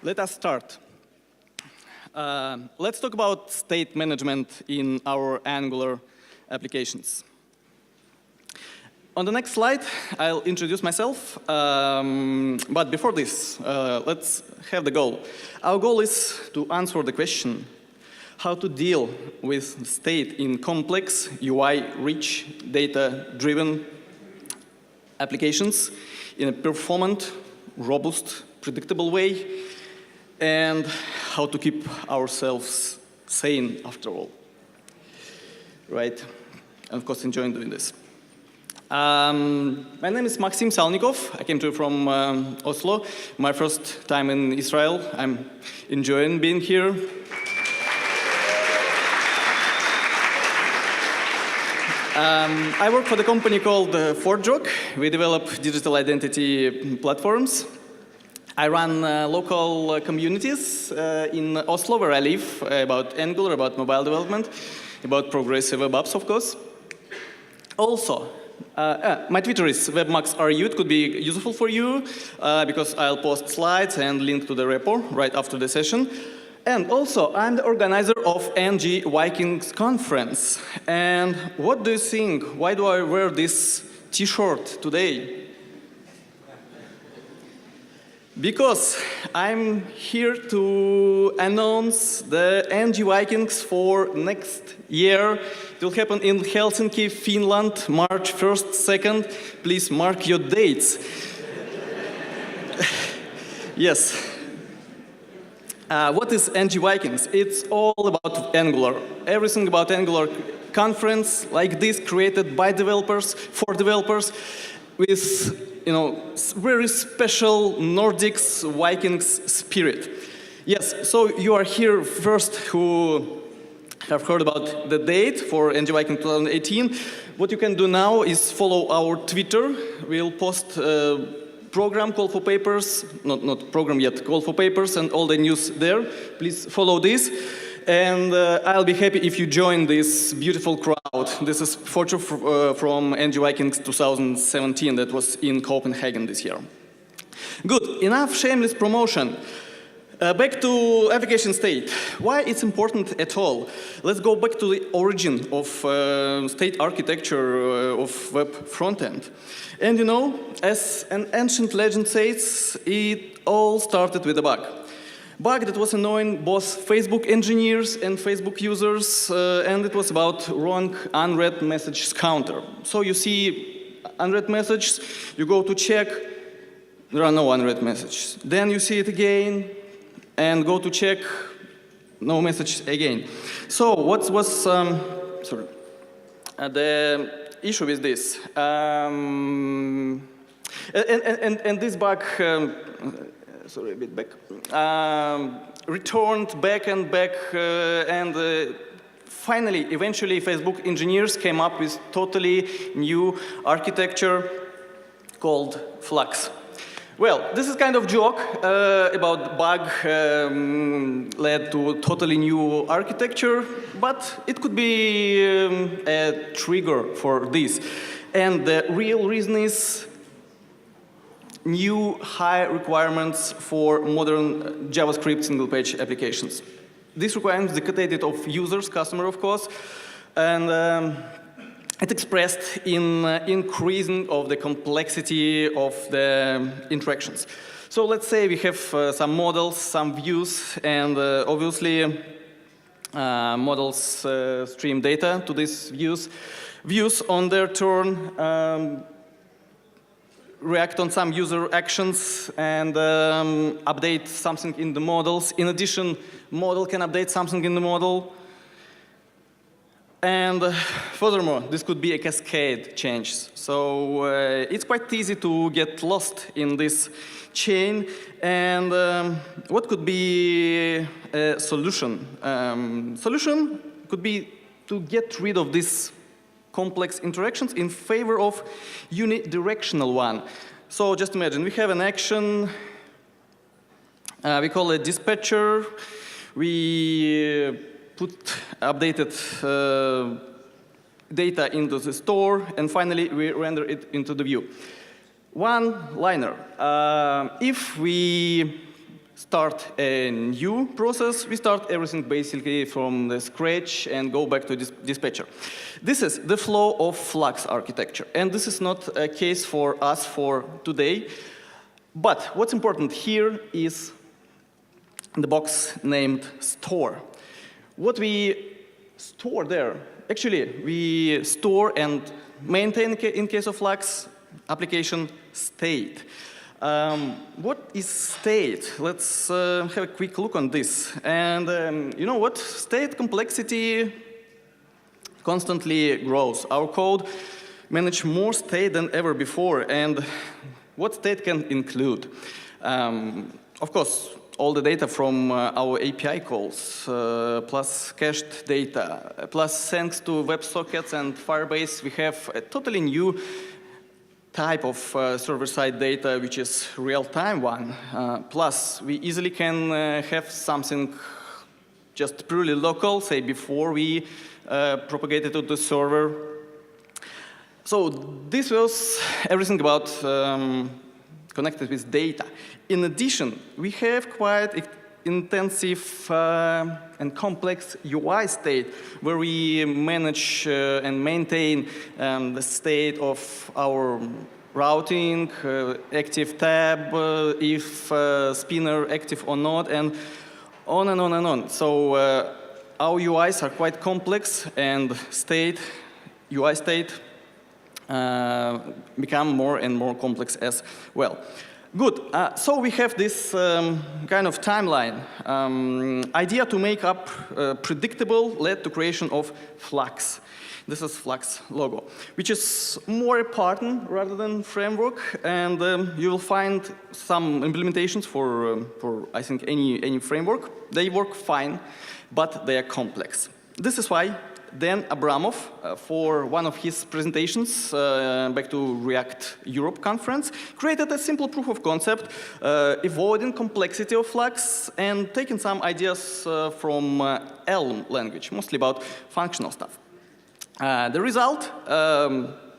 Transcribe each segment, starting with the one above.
Let us start. Let's talk about state management in our Angular applications. On the next slide, I'll introduce myself. But before this, let's have the goal. Our goal is to answer the question, how to deal with state in complex, UI-rich, data-driven applications in a performant, robust, predictable way, and how to keep ourselves sane after all. Right? And of course, enjoying doing this. My name is Maxim Salnikov. I came from Oslo. My first time in Israel. I'm enjoying being here. I work for the company called ForgeRock. We develop digital identity platforms. I run local communities in Oslo, where I live, about Angular, about mobile development, about progressive web apps, of course. Also, my Twitter is webmaxru. It could be useful for you because I'll post slides and link to the repo right after the session. And also, I'm the organizer of NGRX conference. And what do you think? Why do I wear this T-shirt today? Because I'm here to announce the NGRX for next year. It will happen in Helsinki, Finland, March 1st, 2nd. Please mark your dates. Yes. What is NGRX? It's all about Angular. Everything about Angular conference like this, created by developers, for developers, with very special Nordics Vikings spirit. Yes, so you are here first who have heard about the date for NGRX 2018. What you can do now is follow our Twitter. We'll post program, call for papers, not program yet, call for papers and all the news there. Please follow this. And I'll be happy if you join this beautiful crowd. This is photo from NGRX 2017 that was in Copenhagen this year. Good, enough shameless promotion. Back to application state. Why it's important at all? Let's go back to the origin of state architecture of web frontend. And as an ancient legend says, it all started with a bug. Bug that was annoying both Facebook engineers and Facebook users, and it was about wrong unread messages counter. So you see unread messages, you go to check, there are no unread messages. Then you see it again, and go to check, no message again. So what was the issue with this? And this bug, sorry, a bit back, returned back and back, and finally, eventually, Facebook engineers came up with totally new architecture called Flux. Well, this is kind of joke about bug led to totally new architecture, but it could be a trigger for this. And the real reason is new high requirements for modern JavaScript single-page applications. These requirements dictated of users, customer, of course, and it expressed in increasing of the complexity of the interactions. So let's say we have some models, some views, and obviously models stream data to these views. Views on their turn react on some user actions and update something in the models. In addition, model can update something in the model. And furthermore, this could be a cascade change. So it's quite easy to get lost in this chain. And what could be a solution? Solution could be to get rid of these complex interactions in favor of unidirectional one. So just imagine, we have an action, we call it dispatcher, we put updated data into the store, and finally we render it into the view. One liner. If we start a new process, we start everything basically from the scratch and go back to dispatcher. This is the flow of Flux architecture, and this is not a case for us for today. But what's important here is the box named store. What we store there, actually, we store and maintain, in case of Flux, application state. What is state? Let's have a quick look on this. And you know what? State complexity constantly grows. Our code manages more state than ever before. And what state can include? Of course, all the data from our API calls, plus cached data, plus thanks to WebSockets and Firebase, we have a totally new type of server-side data, which is real-time one. Plus, we easily can have something just purely local, say before we propagate it to the server. So this was everything about connected with data. In addition, we have quite intensive and complex UI state where we manage and maintain the state of our routing, active tab, if spinner active or not, and on and on and on. So our UIs are quite complex, and UI state become more and more complex as well. Good. So we have this kind of timeline. Idea to make up predictable led to creation of Flux. This is Flux logo, which is more a pattern rather than framework. And you will find some implementations for I think, any framework. They work fine, but they are complex. This is why Dan Abramov, for one of his presentations back to React Europe conference, created a simple proof of concept, avoiding complexity of Flux and taking some ideas from Elm language, mostly about functional stuff. The result,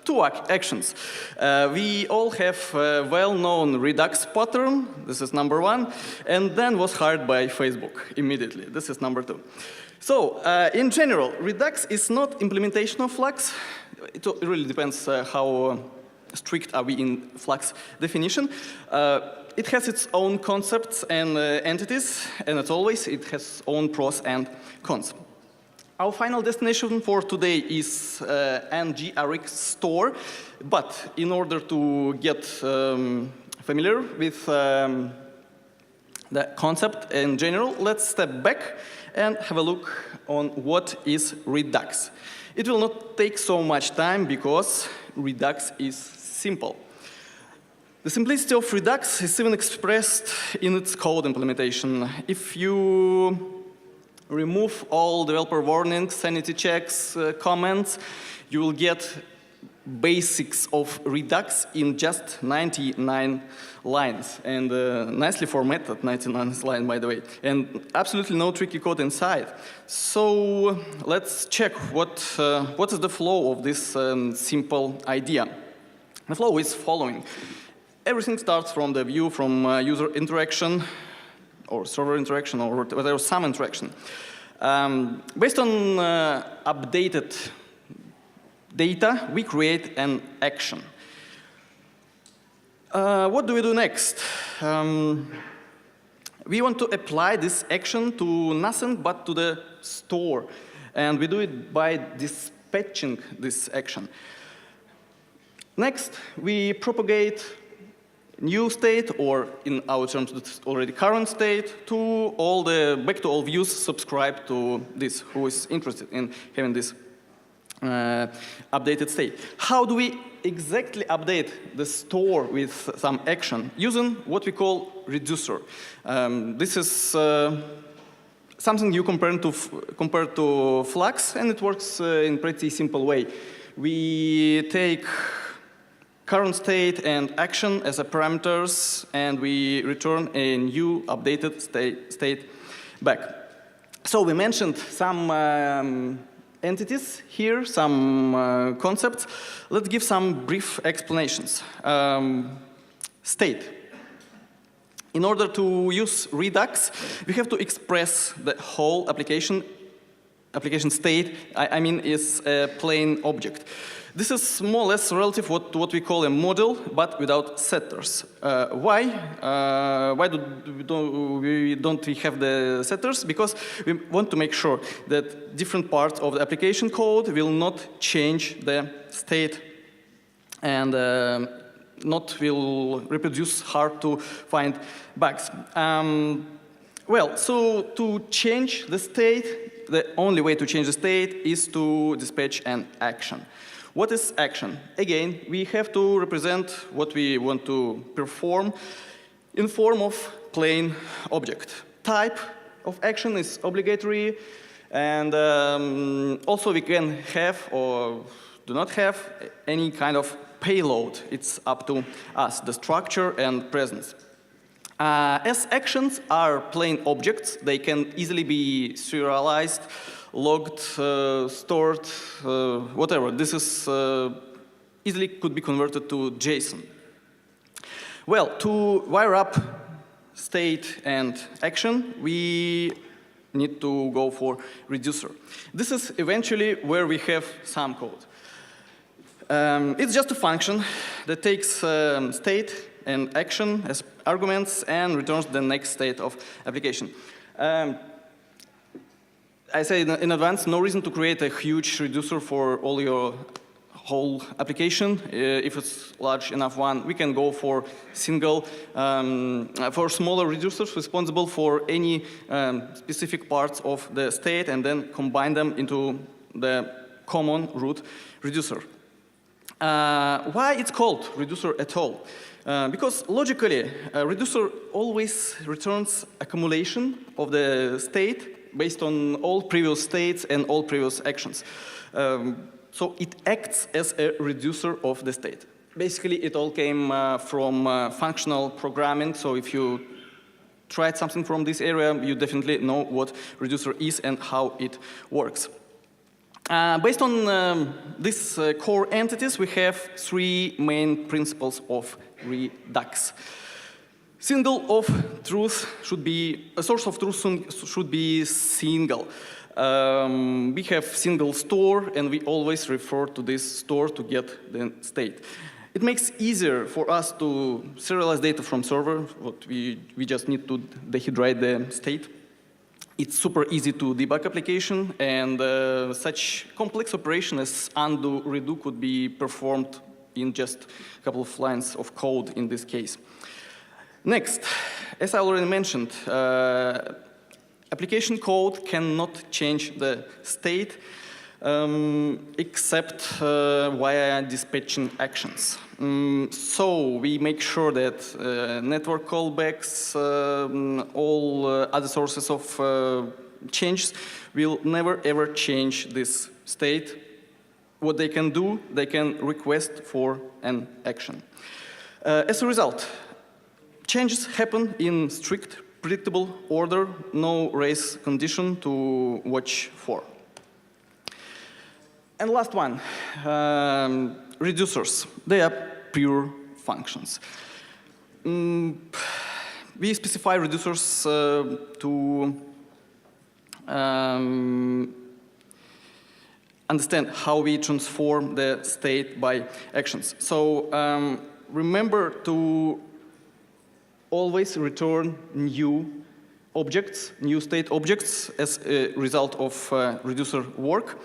two actions. We all have a well-known Redux pattern. This is number one. And then was hired by Facebook immediately. This is number two. So, in general, Redux is not implementation of Flux. It really depends how strict are we in Flux definition. It has its own concepts and entities, and as always, it has its own pros and cons. Our final destination for today is NGRX store, but in order to get familiar with the concept in general, let's step back and have a look on what is Redux. It will not take so much time because Redux is simple. The simplicity of Redux is even expressed in its code implementation. If you remove all developer warnings, sanity checks, comments, you will get basics of Redux in just 99 lines, and nicely formatted 99 lines, by the way, and absolutely no tricky code inside. So let's check what is the flow of this simple idea. The flow is following. Everything starts from the view, from user interaction, or server interaction, or whatever, some interaction. Based on updated data, we create an action. What do we do next? We want to apply this action to nothing but to the store. And we do it by dispatching this action. Next, we propagate new state, or in our terms, it's already current state, back to all views subscribed to this, who is interested in having this updated state. How do we exactly update the store with some action? Using what we call reducer. This is something you compare to Flux, and it works in a pretty simple way. We take current state and action as a parameters, and we return a new updated state back. So we mentioned some entities here, some concepts. Let's give some brief explanations. State. In order to use Redux, we have to express the whole application state, I mean, is a plain object. This is more or less relative to what we call a model, but without setters. Why? Why we don't have the setters? Because we want to make sure that different parts of the application code will not change the state and not will reproduce hard to find bugs. Well, so to change the state, the only way to change the state is to dispatch an action. What is action? Again, we have to represent what we want to perform in form of plain object. Type of action is obligatory, and also we can have or do not have any kind of payload. It's up to us, the structure and presence. As actions are plain objects, they can easily be serialized, logged, stored, whatever. This is easily could be converted to JSON. Well, to wire up state and action, we need to go for reducer. This is eventually where we have some code. It's just a function that takes state and action as arguments and returns the next state of application. I say in advance, no reason to create a huge reducer for all your whole application. If it's large enough one, we can go for single, for smaller reducers responsible for any specific parts of the state and then combine them into the common root reducer. Why it's called reducer at all? Because logically, a reducer always returns accumulation of the state based on all previous states and all previous actions. So it acts as a reducer of the state. Basically, it all came from functional programming, so if you tried something from this area, you definitely know what reducer is and how it works. Based on these core entities, we have three main principles of Redux. Single of truth should be, a source of truth should be single. We have single store, and we always refer to this store to get the state. It makes easier for us to serialize data from server. What we just need to dehydrate the state. It's super easy to debug application, and such complex operation as undo, redo could be performed in just a couple of lines of code in this case. Next, as I already mentioned, application code cannot change the state except via dispatching actions. So we make sure that network callbacks, all other sources of changes will never ever change this state. What they can do, they can request for an action. As a result, changes happen in strict, predictable order, no race condition to watch for. And last one, reducers. They are pure functions. We specify reducers to understand how we transform the state by actions. So remember to always return new objects, new state objects as a result of reducer work.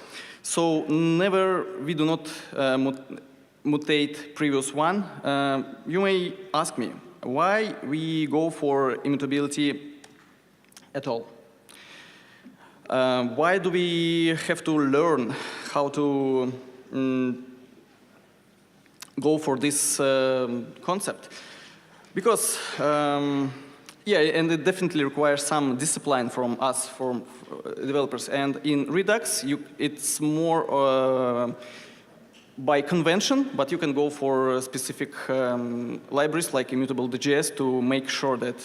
So never, we do not mutate previous one. You may ask me, why we go for immutability at all? Why do we have to learn how to go for this concept? Because, yeah, and it definitely requires some discipline from us, from developers. And in Redux, it's more by convention, but you can go for specific libraries like immutable.js to make sure that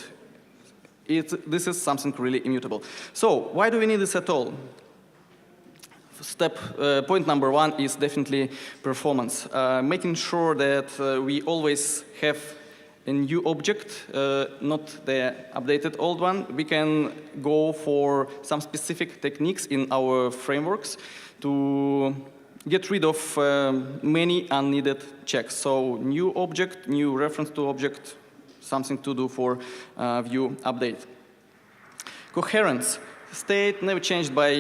this is something really immutable. So why do we need this at all? Point number one is definitely performance. Making sure that we always have a new object, not the updated old one, we can go for some specific techniques in our frameworks to get rid of many unneeded checks. So new object, new reference to object, something to do for view update. Coherence. State never changed by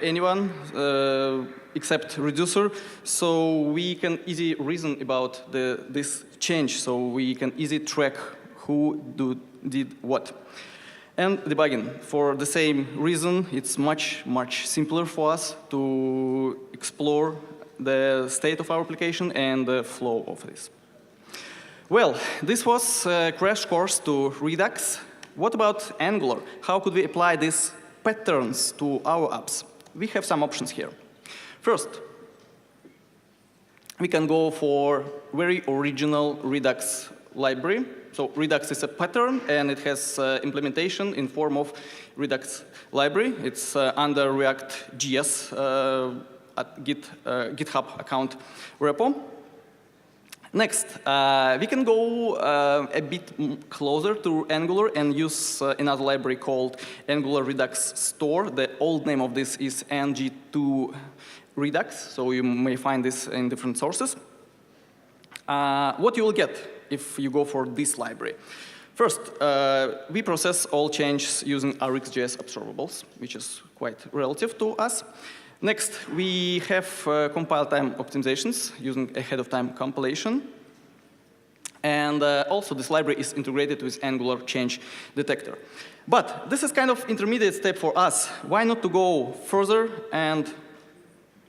anyone except reducer, so we can easily reason about this change, so we can easily track who did what. And debugging. For the same reason, it's much simpler for us to explore the state of our application and the flow of this. Well, this was a crash course to Redux. What about Angular? How could we apply these patterns to our apps? We have some options here. First, we can go for very original Redux library. So Redux is a pattern, and it has implementation in form of Redux library. It's under React.js at GitHub account repo. Next, we can go a bit closer to Angular and use another library called Angular Redux Store. The old name of this is ng2 Redux, so you may find this in different sources. What you will get if you go for this library. First, we process all changes using RxJS observables, which is quite relative to us. Next, we have compile time optimizations using ahead-of-time compilation. And also, this library is integrated with Angular change detector. But this is kind of intermediate step for us. Why not to go further and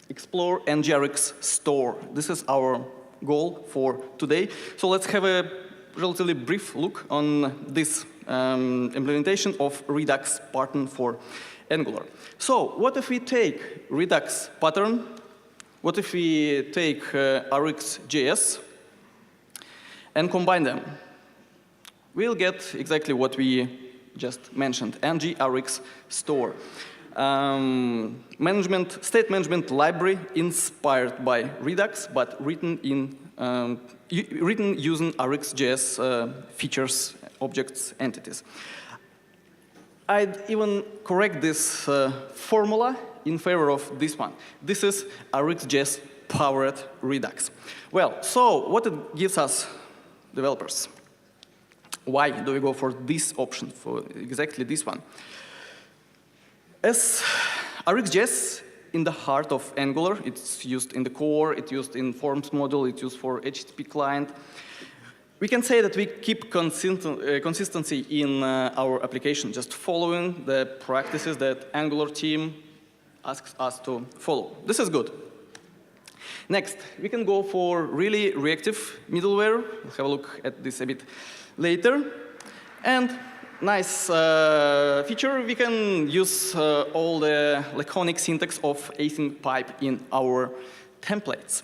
explore NGRX store? This is our goal for today. So let's have a relatively brief look on this implementation of Redux pattern for Angular. So what if we take Redux pattern? What if we take RxJS and combine them? We'll get exactly what we just mentioned, NGRX store. State management library inspired by Redux, but written using RxJS features, objects, entities. I'd even correct this formula in favor of this one. This is RxJS powered Redux. Well, so what it gives us developers? Why do we go for this option, for exactly this one? As RxJS in the heart of Angular, it's used in the core, it's used in forms module, it's used for HTTP client. We can say that we keep consistency in our application, just following the practices that Angular team asks us to follow. This is good. Next, we can go for really reactive middleware. We'll have a look at this a bit later. And nice feature, we can use all the laconic syntax of async pipe in our templates,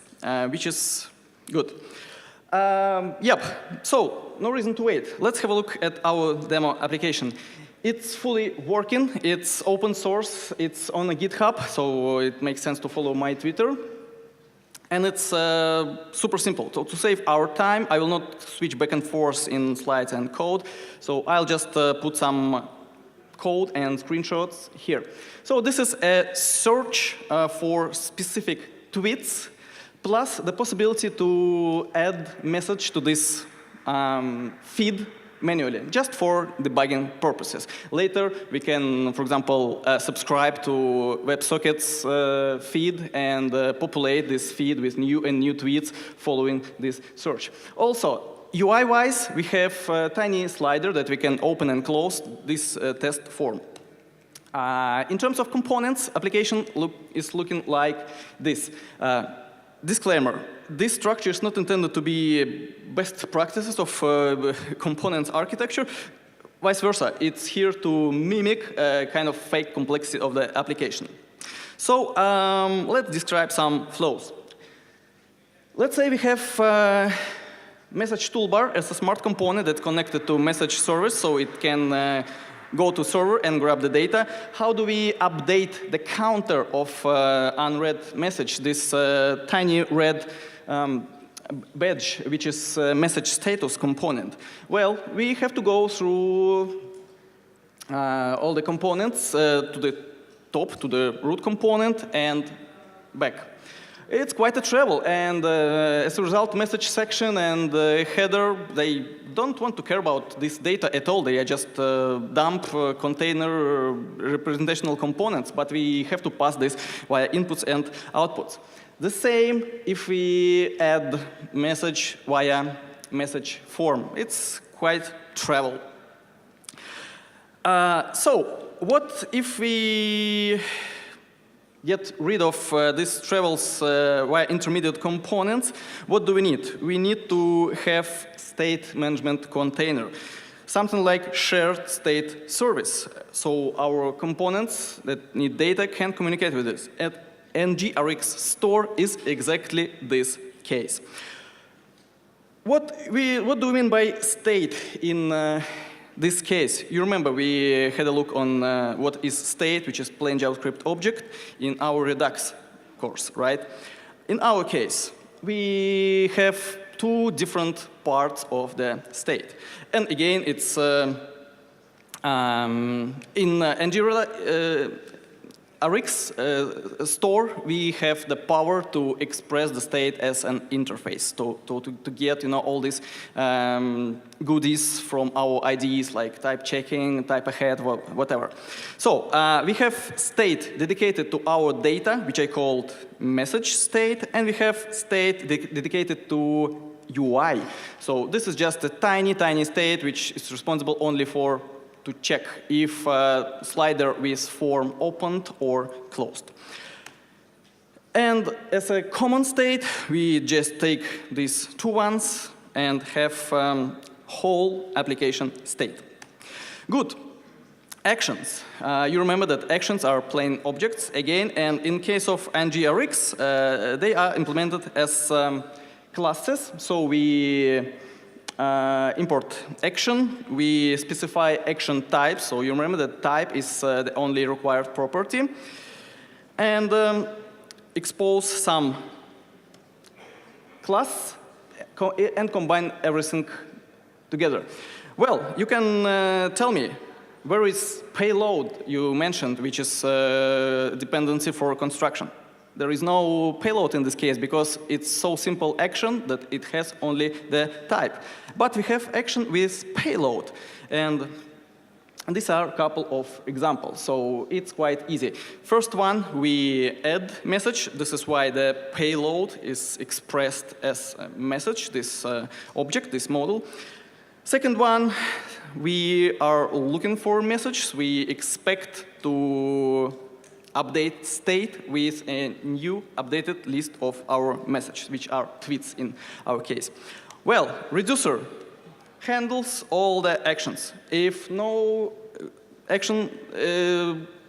which is good. Yep, so no reason to wait. Let's have a look at our demo application. It's fully working, it's open source, it's on a GitHub, so it makes sense to follow my Twitter. And it's super simple. So to save our time, I will not switch back and forth in slides and code. So I'll just put some code and screenshots here. So this is a search for specific tweets, plus the possibility to add message to this feed manually, just for debugging purposes. Later, we can, for example, subscribe to WebSocket's feed and populate this feed with new tweets following this search. Also, UI-wise, we have a tiny slider that we can open and close this test form. In terms of components, application is looking like this. Disclaimer, this structure is not intended to be best practices of components architecture. Vice versa, it's here to mimic a kind of fake complexity of the application. So let's describe some flows. Let's say we have message toolbar as a smart component that's connected to message service, so it can go to server and grab the data. How do we update the counter of unread message, this tiny red badge, which is a message status component? Well, we have to go through all the components to the top, to the root component, and back. It's quite a travel, and as a result, message section and header, they don't want to care about this data at all. They just dump container representational components, but we have to pass this via inputs and outputs. The same if we add message via message form. It's quite travel. So what if we get rid of these travels via intermediate components? What do we need? We need to have state management container, something like shared state service. So our components that need data can communicate with this. And NGRX store is exactly this case. What do we mean by state in this case? You remember we had a look on what is state, which is plain JavaScript object, in our Redux course, right? In our case, we have two different parts of the state. And again, it's in NGRX store, we have the power to express the state as an interface, to get all these goodies from our IDEs, like type checking, type ahead, whatever. So we have state dedicated to our data, which I called message state, and we have state dedicated to UI. So this is just a tiny, tiny state which is responsible only for to check if slider with form opened or closed. And as a common state, we just take these two ones and have whole application state. Good. Actions. You remember that actions are plain objects again, and in case of NGRX, they are implemented as classes. So we import action, we specify action type, so you remember that type is the only required property, and expose some class and combine everything together. Well, you can tell me, where is payload you mentioned, which is dependency for construction? There is no payload in this case because it's so simple action that it has only the type. But we have action with payload. And these are a couple of examples. So it's quite easy. First one, we add message. This is why the payload is expressed as a message, this object, this model. Second one, we are looking for a message. We expect to update state with a new updated list of our messages, which are tweets in our case. Well, reducer handles all the actions. If no action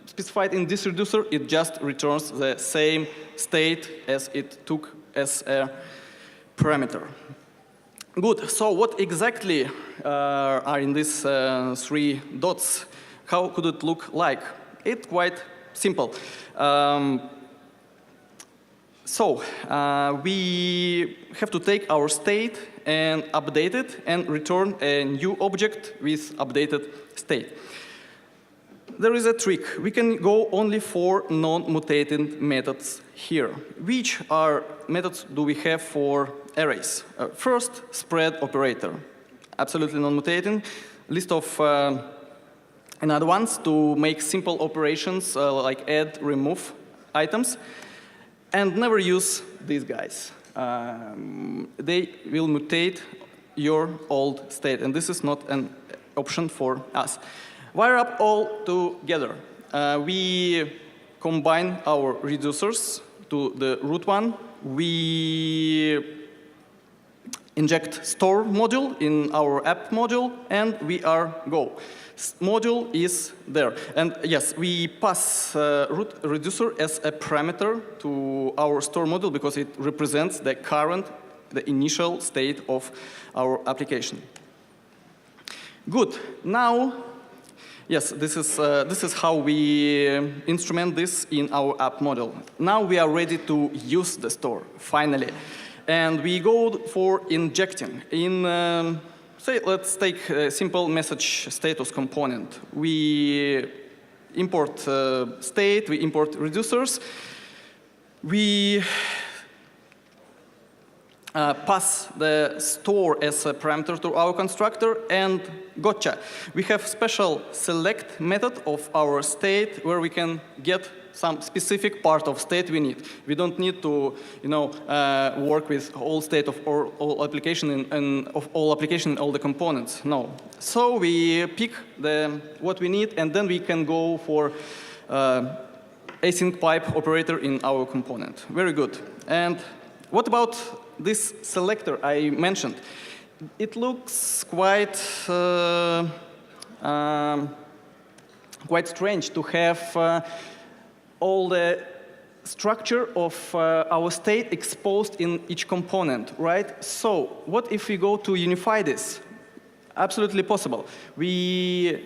specified in this reducer, it just returns the same state as it took as a parameter. Good, so what exactly are in these three dots? How could it look like? It's quite simple. We have to take our state and update it and return a new object with updated state. There is a trick. We can go only for non-mutating methods here. Which methods do we have for arrays? First, spread operator. Absolutely non-mutating. List of another ones to make simple operations like add, remove items. And never use these guys. They will mutate your old state, and this is not an option for us. Wire up all together. We combine our reducers to the root one. We inject store module in our app module, and we are go. Module is there. And yes, we pass root reducer as a parameter to our store module because it represents the initial state of our application. Good. Now, yes, this is how we instrument this in our app module. Now we are ready to use the store, finally. And we go for injecting. Say, let's take a simple message status component. We import state, we import reducers. We pass the store as a parameter to our constructor, and gotcha. We have special select method of our state where we can get some specific part of state we need. We don't need to, work with all state of all application and of all application and all the components. No. So we pick what we need, and then we can go for async pipe operator in our component. Very good. And what about this selector I mentioned? It looks quite strange to have all the structure of our state exposed in each component, right? So what if we go to unify this? Absolutely possible. We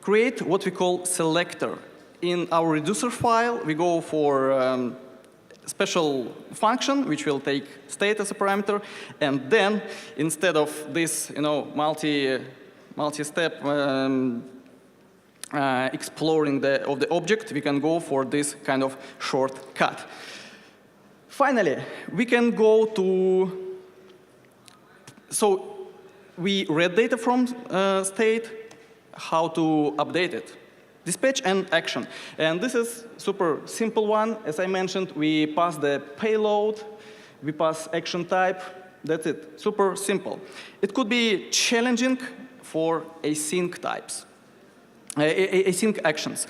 create what we call selector. In our reducer file, we go for special function which will take state as a parameter, and then instead of this, multi-step exploring of the object, we can go for this kind of shortcut. Finally, we can go to, so we read data from state, how to update it. Dispatch and action. And this is super simple one. As I mentioned, we pass the payload, we pass action type, that's it. Super simple. It could be challenging for async types, async actions.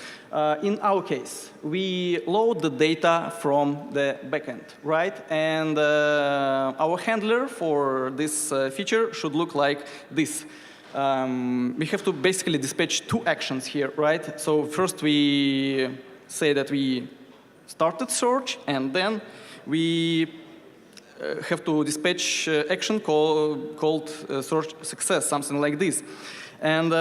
In our case, we load the data from the backend, right? And our handler for this feature should look like this. We have to basically dispatch two actions here, right? So first we say that we started search, and then we have to dispatch action called search success, something like this. And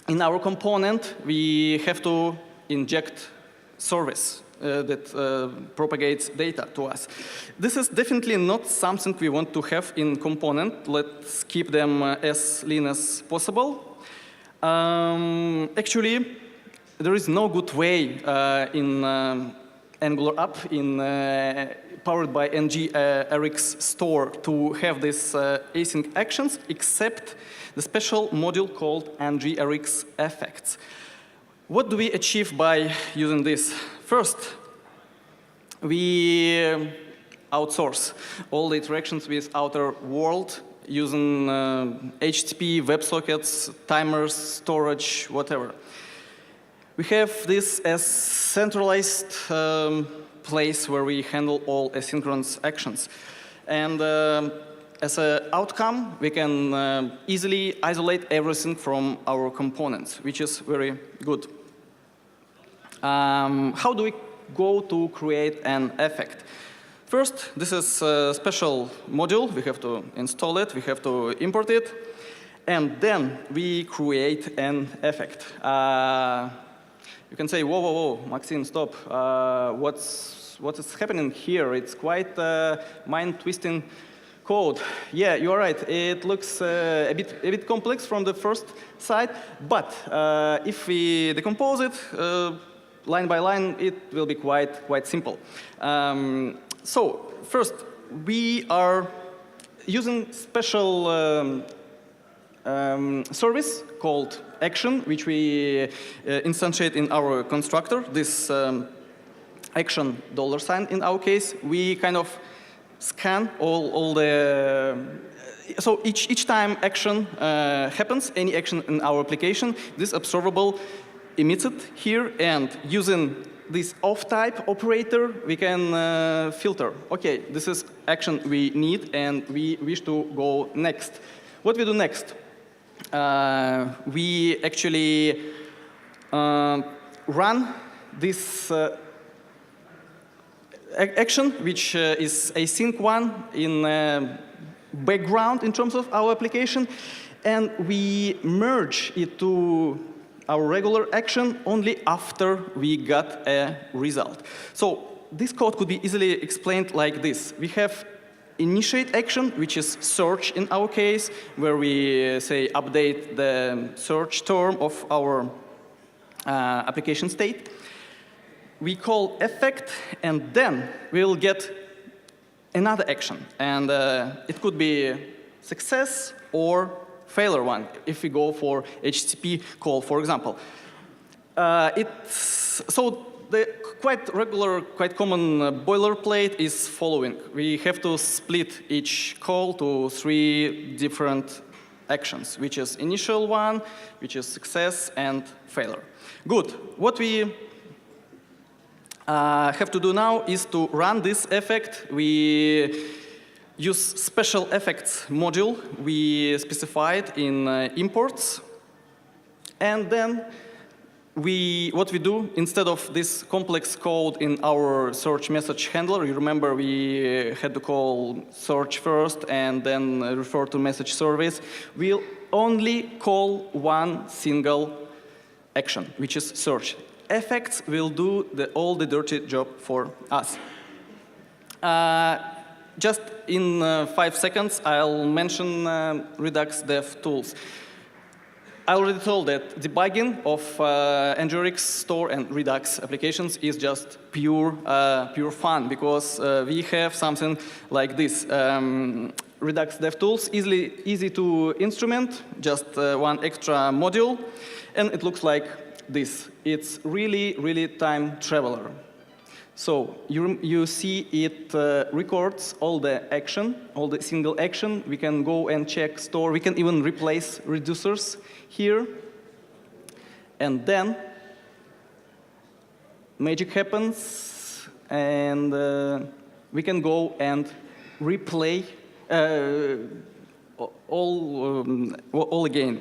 in our component, we have to inject service that propagates data to us. This is definitely not something we want to have in component. Let's keep them as lean as possible. Actually, there is no good way in AngularUP, powered by NGRX store, to have these async actions, except the special module called NGRX effects. What do we achieve by using this? First, we outsource all the interactions with outer world using HTTP, WebSockets, timers, storage, whatever. We have this as centralized place where we handle all asynchronous actions. And as an outcome, we can easily isolate everything from our components, which is very good. How do we go to create an effect? First, this is a special module. We have to install it. We have to import it. And then we create an effect. You can say, whoa, whoa, whoa, Maxim, stop. What is happening here? It's quite mind-twisting code. Yeah, you are right. It looks a bit complex from the first side. But if we decompose it, line by line, it will be quite simple. So first, we are using special service called action, which we instantiate in our constructor. This action $, in our case, we kind of scan all the. So each time action happens, any action in our application, this observable emits it here, and using this off-type operator, we can filter. OK, this is action we need, and we wish to go next. What we do next? We actually run this action, which is async one in background in terms of our application, and we merge it to our regular action only after we got a result. So this code could be easily explained like this. We have initiate action, which is search in our case, where we say update the search term of our application state. We call effect, and then we'll get another action. And it could be success or failure one, if we go for HTTP call, for example. So the quite regular, quite common boilerplate is following. We have to split each call to 3 different actions, which is initial one, which is success, and failure. Good. What we have to do now is to run this effect. We use special effects module we specified in imports, and then what we do, instead of this complex code in our search message handler, you remember we had to call search first and then refer to message service, we'll only call one single action, which is search. Effects will do all the dirty job for us. Just in 5 seconds, I'll mention Redux dev tools. I already told that debugging of NGRX store and Redux applications is just pure fun, because we have something like this. Redux DevTools, easy to instrument, just one extra module, and it looks like this. It's really time traveler. So you see it records all the action, all the single action. We can go and check store. We can even replace reducers here. And then magic happens, and we can go and replay all again.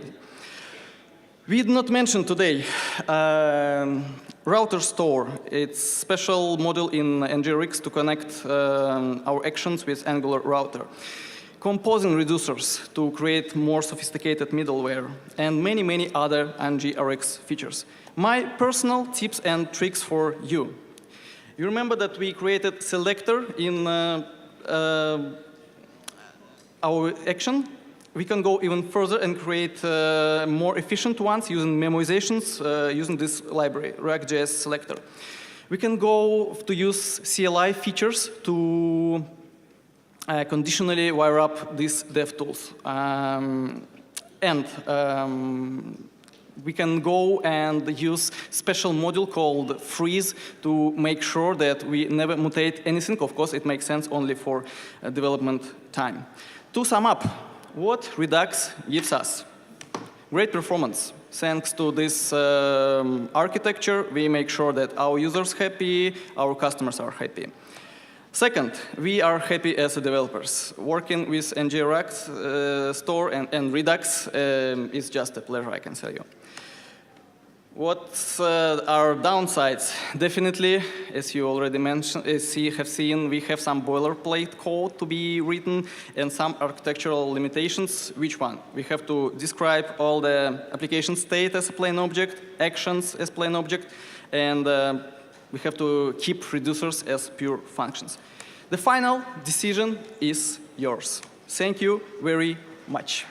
We did not mention today router store. It's special module in NGRX to connect our actions with Angular router. Composing reducers to create more sophisticated middleware, and many other NGRX features. My personal tips and tricks for you. You remember that we created selector in our action? We can go even further and create more efficient ones using memorizations using this library, React.js selector. We can go to use CLI features to conditionally wire up these dev tools. We can go and use special module called freeze to make sure that we never mutate anything. Of course, it makes sense only for development time. To sum up, what Redux gives us? Great performance. Thanks to this architecture, we make sure that our users are happy, our customers are happy. Second, we are happy as developers. Working with NGRX store and Redux is just a pleasure, I can tell you. What are downsides? Definitely, as you already mentioned, have seen, we have some boilerplate code to be written and some architectural limitations. Which one? We have to describe all the application state as a plain object, actions as plain object, and we have to keep reducers as pure functions. The final decision is yours. Thank you very much.